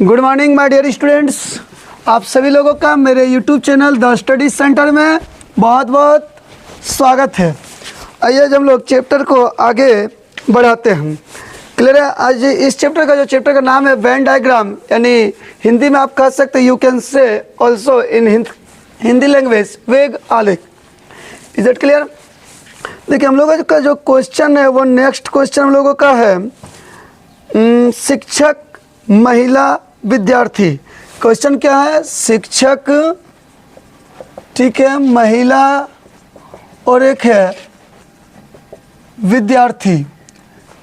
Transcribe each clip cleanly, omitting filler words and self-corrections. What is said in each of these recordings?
Good morning my dear students, आप सभी लोगों का मेरे YouTube channel the study centre में बहुत बहुत स्वागत है। आइए हम लोग चैप्टर को आगे बढ़ाते हैं। क्लियर है। आज इस चैप्टर का नाम है वेन डायग्राम, यानी हिंदी में आप कह सकते हैं, you can say also in Hindi language वेग आलेख। Is it clear? देखिए हम लोगों का जो क्वेश्चन है वो नेक्स्ट क्वेश्चन हम लोगों का है शिक्षक महिला विद्यार्थी। क्वेश्चन क्या है? शिक्षक, ठीक है, महिला और एक है विद्यार्थी।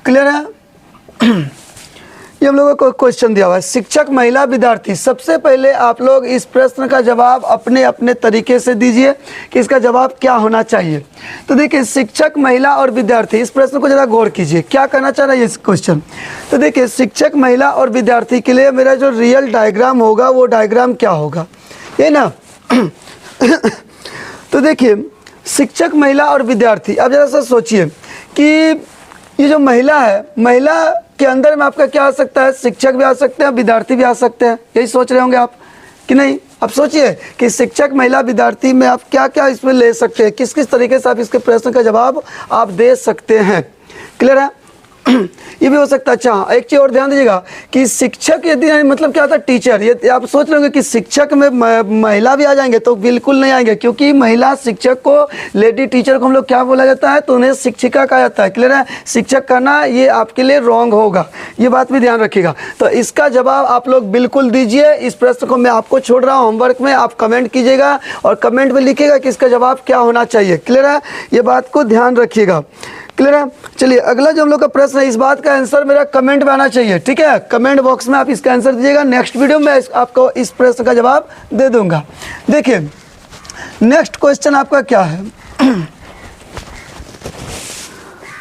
क्लियर है? ये हम लोगों को क्वेश्चन दिया हुआ है, शिक्षक महिला विद्यार्थी। सबसे पहले आप लोग इस प्रश्न का जवाब अपने अपने तरीके से दीजिए कि इसका जवाब क्या होना चाहिए। तो देखिए शिक्षक महिला और विद्यार्थी, इस प्रश्न को ज़रा गौर कीजिए, क्या कहना चाह रहा है इस क्वेश्चन। तो देखिए शिक्षक महिला और विद्यार्थी के लिए मेरा जो रियल डायग्राम होगा वो डायग्राम क्या होगा, ये ना। तो देखिए शिक्षक महिला और विद्यार्थी, अब जरा सा सोचिए कि ये जो महिला है, महिला के अंदर में आपका क्या आ सकता है? शिक्षक भी आ सकते हैं, विद्यार्थी भी आ सकते हैं। यही सोच रहे होंगे आप कि नहीं? अब सोचिए कि शिक्षक महिला विद्यार्थी में आप क्या क्या इसमें ले सकते हैं, किस किस तरीके से आप इसके प्रश्न का जवाब आप दे सकते हैं। क्लियर है? ये भी हो सकता है। अच्छा एक चीज़ और ध्यान दीजिएगा कि शिक्षक यदि मतलब क्या होता है? टीचर। ये आप सोच रहे होंगे कि शिक्षक में महिला भी आ जाएंगे, तो बिल्कुल नहीं आएंगे, क्योंकि महिला शिक्षक को, लेडी टीचर को हम लोग क्या बोला जाता है? तो उन्हें शिक्षिका कहा जाता है। क्लियर है? शिक्षक कहना ये आपके लिए रॉन्ग होगा, ये बात भी ध्यान रखिएगा। तो इसका जवाब आप लोग बिल्कुल दीजिए। इस प्रश्न को मैं आपको छोड़ रहा हूँ होमवर्क में, आप कमेंट कीजिएगा और कमेंट में लिखिएगा कि इसका जवाब क्या होना चाहिए। क्लियर है? ये बात को ध्यान रखिएगा। क्लियर है? चलिए अगला जो हम लोग का प्रश्न है, इस बात का आंसर मेरा कमेंट में आना चाहिए। ठीक है, कमेंट बॉक्स में आप इसका आंसर दीजिएगा। नेक्स्ट वीडियो में आपको इस प्रश्न का जवाब दे दूंगा। देखिए नेक्स्ट क्वेश्चन आपका क्या है?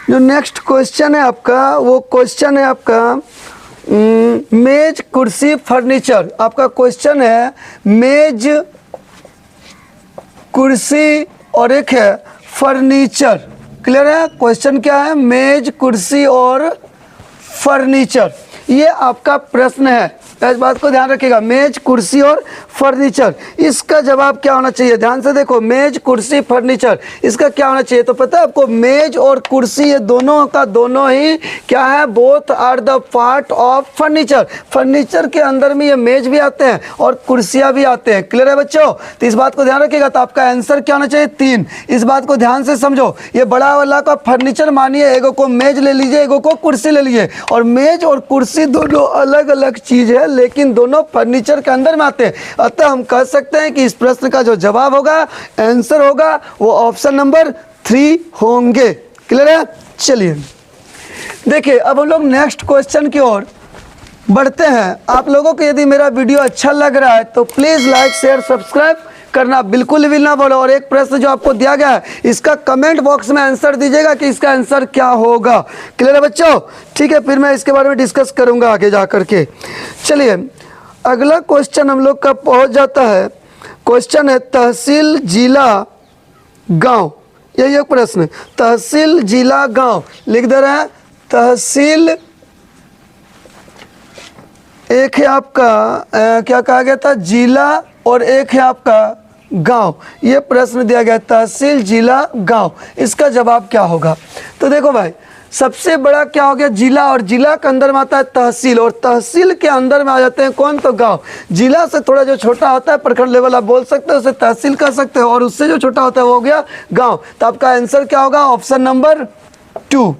जो नेक्स्ट क्वेश्चन है आपका, वो क्वेश्चन है आपका मेज कुर्सी फर्नीचर। आपका क्वेश्चन है मेज कुर्सी और एक है फर्नीचर। क्लियर है? क्वेश्चन क्या है? मेज कुर्सी और फर्नीचर, ये आपका प्रश्न है। इस बात को ध्यान रखिएगा, मेज कुर्सी और फर्नीचर, इसका जवाब क्या होना चाहिए? ध्यान से देखो, मेज कुर्सी फर्नीचर, इसका क्या होना चाहिए? तो पता है आपको, मेज और कुर्सी ये दोनों का दोनों ही क्या है? Both are the part of furniture. Furniture के अंदर में ये मेज भी आते हैं और कुर्सियां भी आते हैं। क्लियर है बच्चों? तो इस बात को ध्यान रखिएगा। तो आपका आंसर क्या होना चाहिए? 3। इस बात को ध्यान से समझो, ये बड़ा वाला का फर्नीचर मानिए, एगो को मेज ले लीजिए, एगो को कुर्सी ले लीजिए, और मेज और कुर्सी दोनों अलग अलग चीज है, लेकिन दोनों फर्नीचर के अंदर में आते हैं। अतः हम कह सकते हैं कि इस प्रश्न का जो जवाब होगा, आंसर होगा, वो ऑप्शन नंबर 3 होंगे। क्लियर है? चलिए देखिए अब हम लोग नेक्स्ट क्वेश्चन की ओर बढ़ते हैं। आप लोगों को यदि मेरा वीडियो अच्छा लग रहा है तो प्लीज लाइक शेयर सब्सक्राइब करना बिल्कुल भी ना बोलो। और एक प्रश्न जो आपको दिया गया है, इसका कमेंट बॉक्स में आंसर दीजिएगा कि इसका आंसर क्या होगा। क्लियर है बच्चों? ठीक है, फिर मैं इसके बारे में डिस्कस करूंगा आगे जा करके। चलिए अगला क्वेश्चन हम लोग का पहुंच जाता है। क्वेश्चन है तहसील जिला गांव। यही एक प्रश्न है, तहसील जिला गांव। लिख दे रहे हैं तहसील, एक है आपका क्या कहा गया था? जिला, और एक है आपका गांव। ये प्रश्न दिया गया, तहसील जिला गांव, इसका जवाब क्या होगा? तो देखो भाई, सबसे बड़ा क्या हो गया? जिला, और जिला के अंदर में आता है तहसील, और तहसील के अंदर में आ जाते हैं कौन? तो गांव। जिला से थोड़ा जो छोटा होता है, प्रखंड लेवल आप बोल सकते हो, उसे तहसील कह सकते हो, और उससे जो छोटा होता है वो हो गया गांव। तो आपका आंसर क्या होगा? ऑप्शन नंबर 2,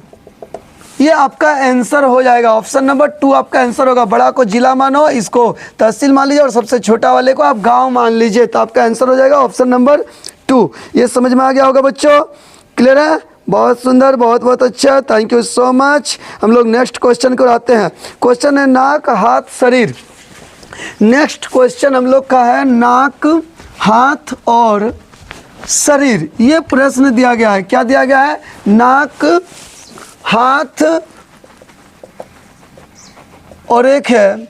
ये आपका आंसर हो जाएगा। ऑप्शन नंबर 2 आपका आंसर होगा। बड़ा को जिला मानो, इसको तहसील मान लीजिए, और सबसे छोटा वाले को आप गांव मान लीजिए। तो आपका आंसर हो जाएगा ऑप्शन नंबर 2। ये समझ में आ गया होगा बच्चों? क्लियर है? बहुत सुंदर, बहुत बहुत अच्छा, थैंक यू सो मच। हम लोग नेक्स्ट क्वेश्चन को आते हैं। क्वेश्चन है नाक हाथ शरीर। नेक्स्ट क्वेश्चन हम लोग का है नाक हाथ और शरीर। ये प्रश्न दिया गया है। क्या दिया गया है? नाक हाथ और एक है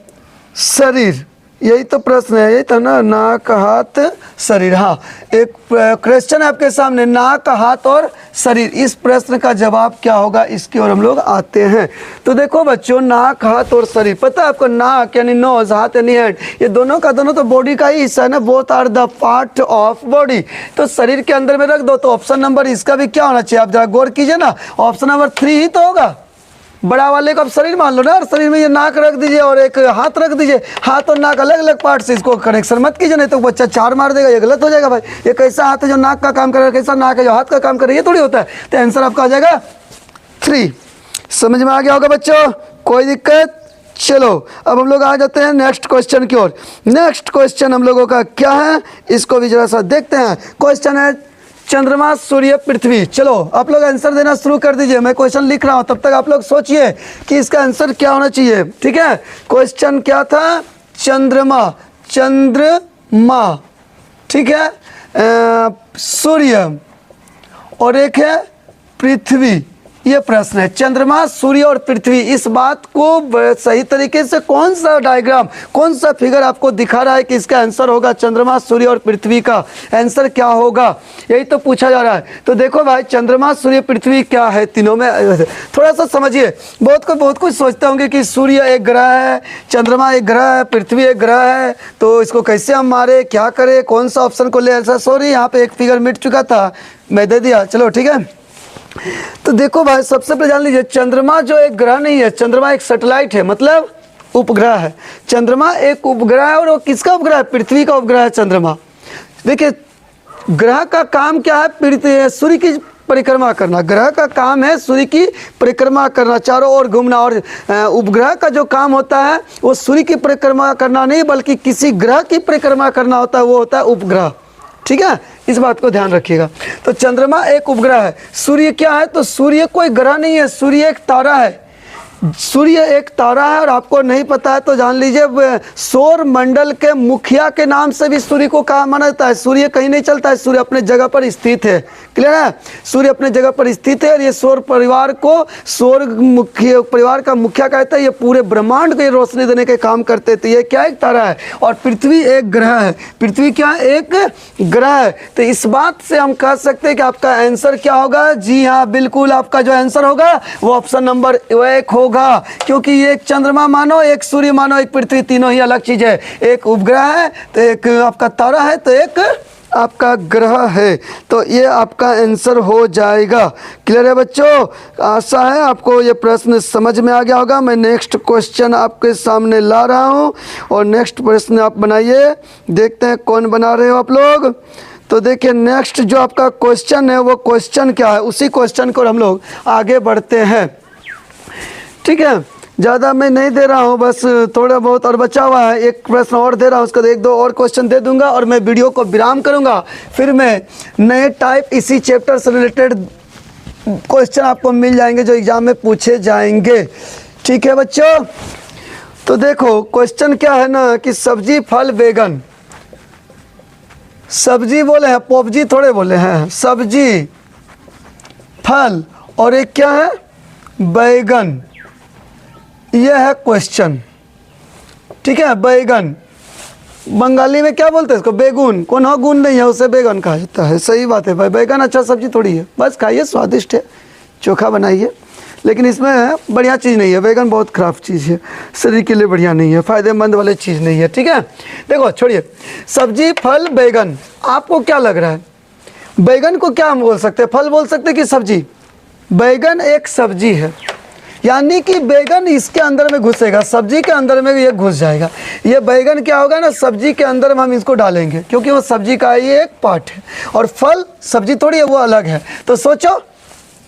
शरीर, यही तो प्रश्न है, यही था ना, नाक हाथ शरीर। हाँ, एक क्वेश्चन है आपके सामने, नाक हाथ और शरीर। इस प्रश्न का जवाब क्या होगा, इसकी ओर हम लोग आते हैं। तो देखो बच्चों, नाक, हाथ और शरीर, पता है आपको, नाक यानी नोज, हाथ यानी हैंड, ये दोनों का दोनों तो बॉडी का ही हिस्सा है ना, both are the part of body. तो शरीर के अंदर में रख दो, तो ऑप्शन नंबर इसका भी क्या होना चाहिए, आप जरा गौर कीजिए ना, ऑप्शन नंबर 3 ही तो होगा। बड़ा वाले को आप शरीर मान लो ना, और शरीर में ये नाक रख दीजिए और एक हाथ रख दीजिए, हाथ और नाक अलग अलग पार्ट से, इसको कनेक्शन मत कीजिए, नहीं तो बच्चा 4 मार देगा, ये गलत हो जाएगा भाई। ये कैसा हाथ है जो नाक का काम कर रहा है, कैसा नाक है जो हाथ का काम कर रहा है, ये थोड़ी होता है। तो आंसर आपका आ जाएगा 3। समझ में आ गया होगा बच्चों, कोई दिक्कत? चलो अब हम लोग आ जाते हैं नेक्स्ट क्वेश्चन की ओर। नेक्स्ट क्वेश्चन हम लोगों का क्या है, इसको भी जरा सा देखते हैं। क्वेश्चन है चंद्रमा, सूर्य, पृथ्वी। चलो आप लोग आंसर देना शुरू कर दीजिए, मैं क्वेश्चन लिख रहा हूं, तब तक आप लोग सोचिए कि इसका आंसर क्या होना चाहिए। ठीक है, क्वेश्चन क्या था, चंद्रमा, चंद्रमा, ठीक है, सूर्य और एक है पृथ्वी। ये प्रश्न है, चंद्रमा, सूर्य और पृथ्वी। इस बात को सही तरीके से कौन सा डायग्राम, कौन सा फिगर आपको दिखा रहा है कि इसका आंसर होगा चंद्रमा, सूर्य और पृथ्वी का आंसर क्या होगा, यही तो पूछा जा रहा है। तो देखो भाई, चंद्रमा, सूर्य, पृथ्वी क्या है, तीनों में थोड़ा सा समझिए। बहुत कुछ सोचते होंगे कि सूर्य एक ग्रह है, चंद्रमा एक ग्रह है, पृथ्वी एक ग्रह है, तो इसको कैसे हम मारे, क्या करें, कौन सा ऑप्शन को ले। ऐसा सॉरी, यहाँ पे एक फिगर मिट चुका था, मैं दे दिया, चलो ठीक है। तो देखो भाई, सबसे पहले जान लीजिए, चंद्रमा जो एक ग्रह नहीं है, चंद्रमा एक सैटेलाइट है, मतलब उपग्रह है। चंद्रमा एक उपग्रह है, और वो किसका उपग्रह है, पृथ्वी का उपग्रह है चंद्रमा। देखिए, ग्रह का काम क्या है, सूर्य की परिक्रमा करना। ग्रह का काम है सूर्य की परिक्रमा करना, चारों ओर घूमना। और उपग्रह का जो काम होता है वो सूर्य की परिक्रमा करना नहीं, बल्कि किसी ग्रह की परिक्रमा करना होता है, वो होता है उपग्रह। ठीक है, इस बात को ध्यान रखिएगा। तो चंद्रमा एक उपग्रह है। सूर्य क्या है, तो सूर्य कोई ग्रह नहीं है, सूर्य एक तारा है। सूर्य एक तारा है, और आपको नहीं पता है तो जान लीजिए, सौर मंडल के मुखिया के नाम से भी सूर्य को कहा माना जाता है। सूर्य कहीं नहीं चलता है, सूर्य अपने जगह पर स्थित है। क्लियर है, सूर्य अपने जगह पर स्थित है, और ये सौर परिवार को सौर मुख्य परिवार का मुखिया कहते हैं। ये पूरे ब्रह्मांड को रोशनी देने के काम करते थे। ये क्या, एक तारा है। और पृथ्वी एक ग्रह है। पृथ्वी क्या, एक ग्रह है। तो इस बात से हम कह सकते हैं कि आपका आंसर क्या होगा। जी हाँ, बिल्कुल आपका जो आंसर होगा वो ऑप्शन नंबर 1 होगा, क्योंकि एक चंद्रमा मानो, एक सूर्य मानो, एक पृथ्वी, तीनों ही अलग चीज है। एक उपग्रह है, तो एक आपका तारा है, तो एक आपका ग्रह है। तो ये आपका आंसर हो जाएगा। क्लियर है बच्चों, आशा है आपको ये प्रश्न समझ में आ गया होगा। मैं नेक्स्ट क्वेश्चन आपके सामने ला रहा हूँ, और नेक्स्ट प्रश्न आप बनाइए, देखते हैं कौन बना रहे हो आप लोग। तो देखिए, नेक्स्ट जो आपका क्वेश्चन है वो क्वेश्चन क्या है, उसी क्वेश्चन को हम लोग आगे बढ़ते हैं। ठीक है, ज़्यादा मैं नहीं दे रहा हूँ, बस थोड़ा बहुत और बचा हुआ है। एक प्रश्न और दे रहा हूँ, उसका 1-2 और क्वेश्चन दे दूंगा, और मैं वीडियो को विराम करूँगा। फिर मैं नए टाइप इसी चैप्टर से रिलेटेड क्वेश्चन आपको मिल जाएंगे जो एग्जाम में पूछे जाएंगे। ठीक है बच्चों, तो देखो क्वेश्चन क्या है ना, कि सब्जी, फल, बैगन। सब्जी बोले हैं, पॉपजी थोड़े बोले हैं। सब्जी, फल, और एक क्या है, बैगन। यह है क्वेश्चन। ठीक है, बैगन बंगाली में क्या बोलते हैं इसको, बेगुन। कौन हो गुण नहीं है, उसे बैगन कहा जाता है। सही बात है भाई, बैगन अच्छा सब्जी थोड़ी है, बस खाइए, स्वादिष्ट है, चोखा बनाइए, लेकिन इसमें बढ़िया चीज़ नहीं है। बैगन बहुत खराब चीज़ है, शरीर के लिए बढ़िया नहीं है, फ़ायदेमंद वाली चीज़ नहीं है। ठीक है, देखो छोड़िए, सब्जी, फल, बैगन, आपको क्या लग रहा है, बैगन को क्या हम बोल सकते हैं, फल बोल सकते हैं कि सब्जी? बैगन एक सब्जी है, यानी कि बैगन इसके अंदर में घुसेगा, सब्जी के अंदर में ये घुस जाएगा। ये बैगन क्या होगा ना, सब्जी के अंदर में हम इसको डालेंगे, क्योंकि वो सब्जी का ही एक पार्ट है। और फल सब्जी थोड़ी है, वो अलग है। तो सोचो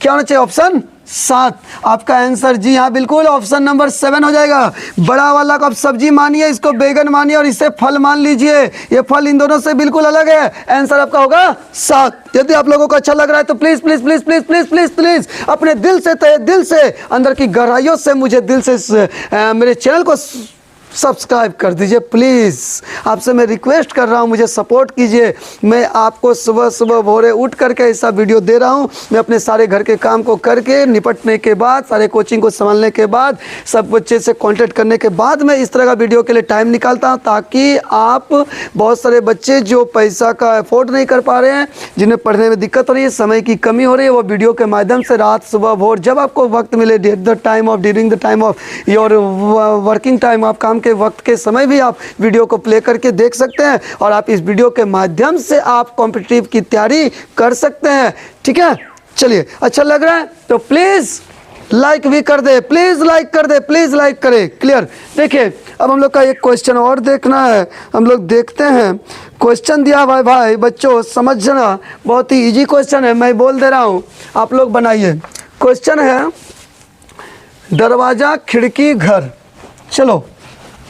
क्या होना चाहिए, ऑप्शन 7 आपका आंसर। जी हाँ, बिल्कुल ऑप्शन नंबर 7 हो जाएगा। बड़ा वाला को आप सब्जी मानिए, इसको बैगन मानिए, और इसे फल मान लीजिए। ये फल इन दोनों से बिल्कुल अलग है। आंसर आपका होगा 7। यदि आप लोगों को अच्छा लग रहा है तो please please please please please please please अपने दिल से, तहे दिल से, अंदर की गहराइयों से मुझे दिल से मेरे चैनल को सब्सक्राइब कर दीजिए प्लीज़। आपसे मैं रिक्वेस्ट कर रहा हूँ, मुझे सपोर्ट कीजिए। मैं आपको सुबह सुबह भोरे उठ करके ऐसा वीडियो दे रहा हूँ। मैं अपने सारे घर के काम को करके निपटने के बाद, सारे कोचिंग को संभालने के बाद, सब बच्चे से कांटेक्ट करने के बाद मैं इस तरह का वीडियो के लिए टाइम निकालता हूँ, ताकि आप बहुत सारे बच्चे जो पैसा का अफोर्ड नहीं कर पा रहे हैं, जिन्हें पढ़ने में दिक्कत हो रही है, समय की कमी हो रही है, वो वीडियो के माध्यम से रात सुबह भोर जब आपको वक्त मिले, during the time of your working time, आप काम के वक्त के समय भी आप वीडियो को प्ले करके देख सकते हैं, और आप इस वीडियो के माध्यम से आप कॉम्पिटिटिव की तैयारी कर सकते हैं। ठीक है, चलिए, अच्छा लग रहा है तो प्लीज़ लाइक भी कर दे, प्लीज़ लाइक कर दे, प्लीज़ लाइक करें। क्लियर। देखिए, अब हम लोग का एक क्वेश्चन और देखना है, हम लोग देखते हैं। क्वेश्चन दिया हुआ है भाई बच्चों, समझना, बहुत ही इजी क्वेश्चन है, मैं बोल दे रहा हूँ, आप लोग बनाइए। क्वेश्चन है दरवाज़ा खिड़की घर। चलो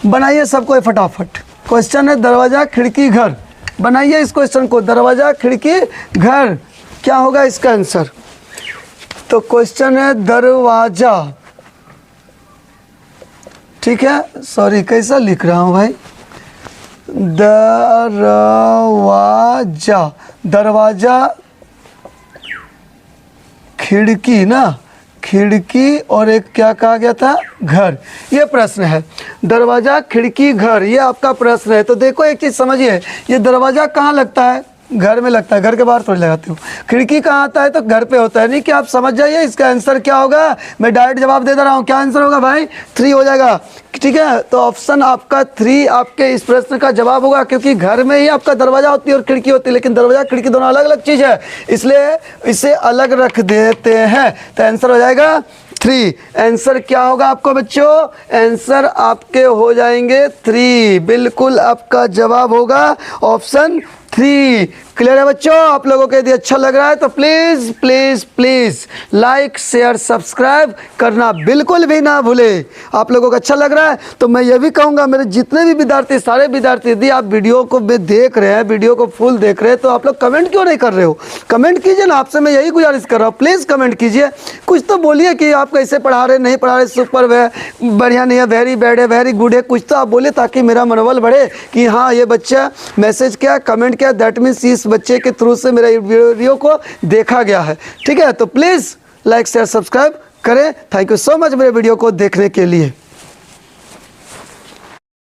बनाइए सबको फटाफट। क्वेश्चन है दरवाज़ा खिड़की घर, बनाइए इस क्वेश्चन को। दरवाज़ा खिड़की घर, क्या होगा इसका आंसर? तो क्वेश्चन है दरवाज़ा, ठीक है, सॉरी कैसा लिख रहा हूँ भाई, दरवाज़ा, दरवाज़ा खिड़की ना, खिड़की और एक क्या कहा गया था, घर। ये प्रश्न है, दरवाज़ा खिड़की घर, ये आपका प्रश्न है। तो देखो एक चीज़ समझिए, ये दरवाज़ा कहाँ लगता है? घर में लगता है, घर के बाहर थोड़ी लगाते हो। खिड़की कहाँ आता है? तो घर पे होता है। नहीं कि आप समझ जाइए इसका आंसर क्या होगा, मैं डायरेक्ट जवाब दे रहा हूँ। क्या आंसर होगा भाई? 3 हो जाएगा। ठीक है, तो ऑप्शन आपका 3 आपके इस प्रश्न का जवाब होगा, क्योंकि घर में ही आपका दरवाज़ा होती है और खिड़की होती है, लेकिन दरवाज़ा खिड़की दोनों अलग अलग चीज़ है, इसलिए इसे अलग रख देते हैं। तो आंसर हो जाएगा 3। आंसर क्या होगा आपको बच्चों? आंसर आपके हो जाएंगे 3, बिल्कुल आपका जवाब होगा ऑप्शन 3। क्लियर है बच्चों? आप लोगों को यदि अच्छा लग रहा है तो please please please like share subscribe करना बिल्कुल भी ना भूले। आप लोगों को अच्छा लग रहा है तो मैं ये भी कहूँगा, मेरे जितने भी विद्यार्थी, सारे विद्यार्थी, यदि आप वीडियो को देख रहे हैं, वीडियो को फुल देख रहे हैं, तो आप लोग कमेंट क्यों नहीं कर रहे हो? कमेंट कीजिए ना, आपसे मैं यही गुजारिश कर रहा हूँ, प्लीज़ कमेंट कीजिए। कुछ तो बोलिए कि आप कैसे पढ़ा रहे, नहीं पढ़ा रहे, सुपर है, बढ़िया नहीं है, वेरी बैड है, वेरी गुड है, कुछ तो आप बोले ताकि मेरा मनोबल बढ़े कि हाँ ये बच्चा मैसेज क्या, कमेंट क्या, दैट मीन्स इस बच्चे के थ्रू से मेरा वीडियो को देखा गया है। ठीक है, तो प्लीज़ लाइक शेयर सब्सक्राइब करें। थैंक यू सो मच मेरे वीडियो को देखने के लिए।